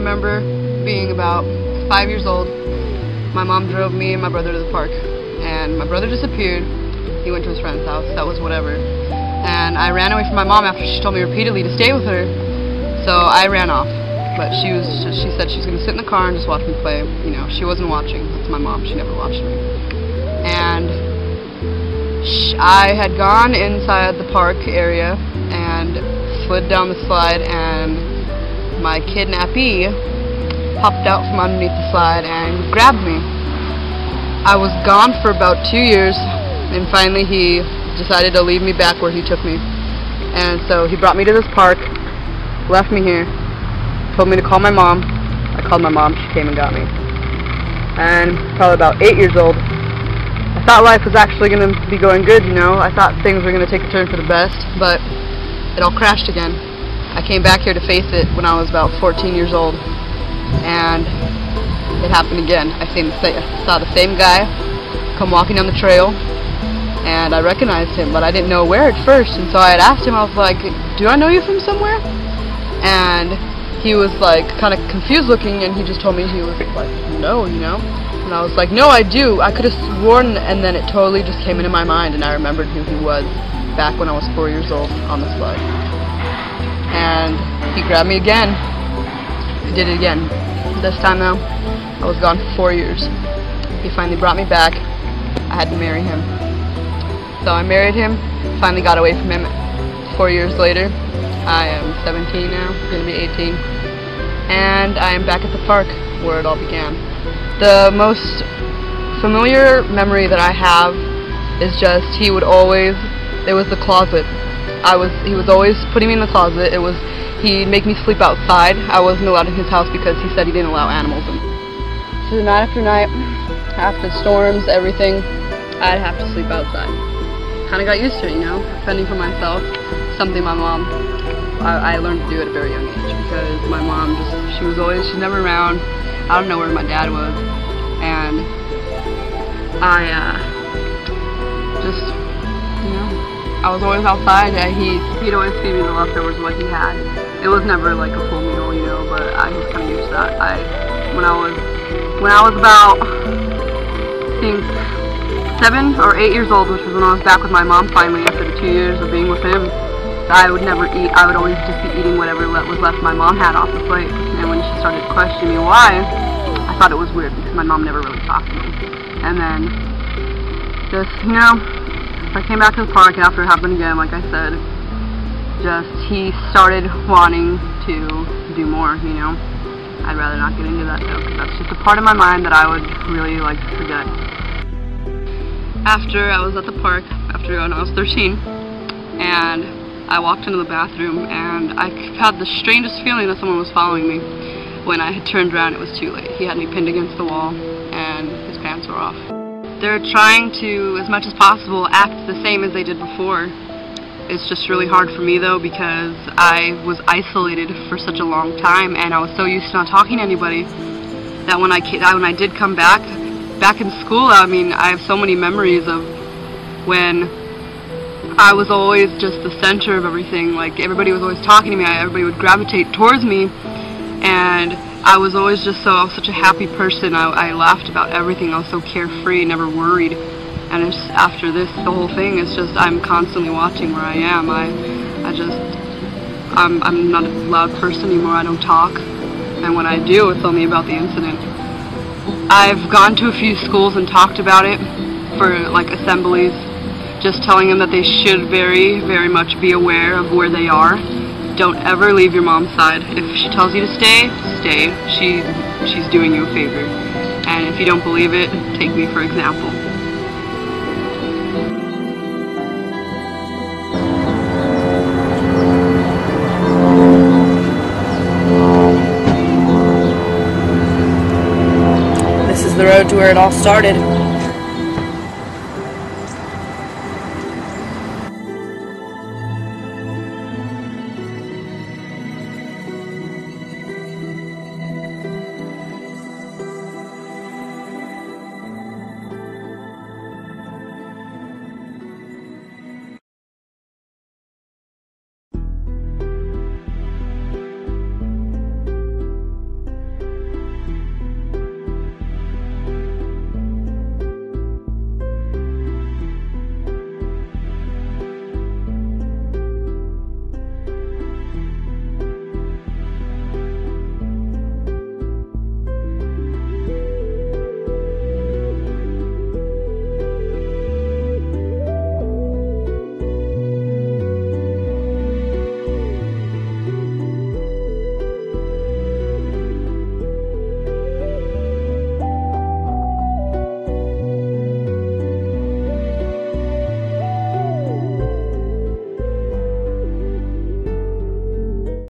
remember being about 5 years old. My mom drove me and my brother to the park, and my brother disappeared. He went to his friend's house. That was whatever. And I ran away from my mom after she told me repeatedly to stay with her. So I ran off. But she said she was going to sit in the car and just watch me play. You know, she wasn't watching. That's my mom. She never watched me. And I had gone inside the park area and slid down the slide, and my kidnappee popped out from underneath the slide and grabbed me. I was gone for about 2 years, and finally he decided to leave me back where he took me. And so he brought me to this park, left me here, told me to call my mom. I called my mom, she came and got me. And probably about 8 years old, I thought life was actually going to be going good, you know. I thought things were going to take a turn for the best, but it all crashed again. I came back here to face it when I was about 14 years old, and it happened again. I saw the same guy come walking down the trail, and I recognized him, but I didn't know where at first, and so I had asked him, I was like, do I know you from somewhere? And he was like kind of confused looking, and he just told me he was like, no, you know? And I was like, no, I do. I could have sworn, and then it totally just came into my mind, and I remembered who he was back when I was 4 years old on the slide. And he grabbed me again. He did it again. This time though, I was gone for 4 years. He finally brought me back. I had to marry him. So I married him, finally got away from him. 4 years later, I am 17 now, going to be 18. And I am back at the park where it all began. The most familiar memory that I have is just it was the closet. He was always putting me in the closet. He'd make me sleep outside. I wasn't allowed in his house because he said he didn't allow animals in. So night after night, after storms, everything, I'd have to sleep outside. Kind of got used to it, you know, fending for myself. Something my mom, I learned to do at a very young age, because my mom she's never around. I don't know where my dad was, and I was always outside. He'd always feed me the leftovers of what he had. It was never like a full meal, you know, but I was kind of used to that. When I was about, I think, 7 or 8 years old, which was when I was back with my mom finally after the 2 years of being with him, I would never eat. I would always just be eating whatever was left my mom had off the plate. And when she started questioning me why, I thought it was weird because my mom never really talked to me. And then, just, you know, I came back to the park, and after it happened again, like I said, he started wanting to do more, you know. I'd rather not get into that though, because that's just a part of my mind that I would really like to forget. After I was at the park, when I was 13, and I walked into the bathroom, and I had the strangest feeling that someone was following me. When I had turned around, it was too late. He had me pinned against the wall, and his pants were off. They're trying to, as much as possible, act the same as they did before. It's just really hard for me though, because I was isolated for such a long time, and I was so used to not talking to anybody that when I did come back in school, I mean, I have so many memories of when I was always just the center of everything. Like, everybody was always talking to me, everybody would gravitate towards me, and I was always just I was such a happy person. I laughed about everything. I was so carefree, never worried. And it's, after this, the whole thing is just, I'm constantly watching where I am. I'm not a loud person anymore. I don't talk. And when I do, it's only about the incident. I've gone to a few schools and talked about it for, like, assemblies, just telling them that they should very, very much be aware of where they are. Don't ever leave your mom's side. If she tells you to stay, stay. She's doing you a favor. And if you don't believe it, take me for example. This is the road to where it all started.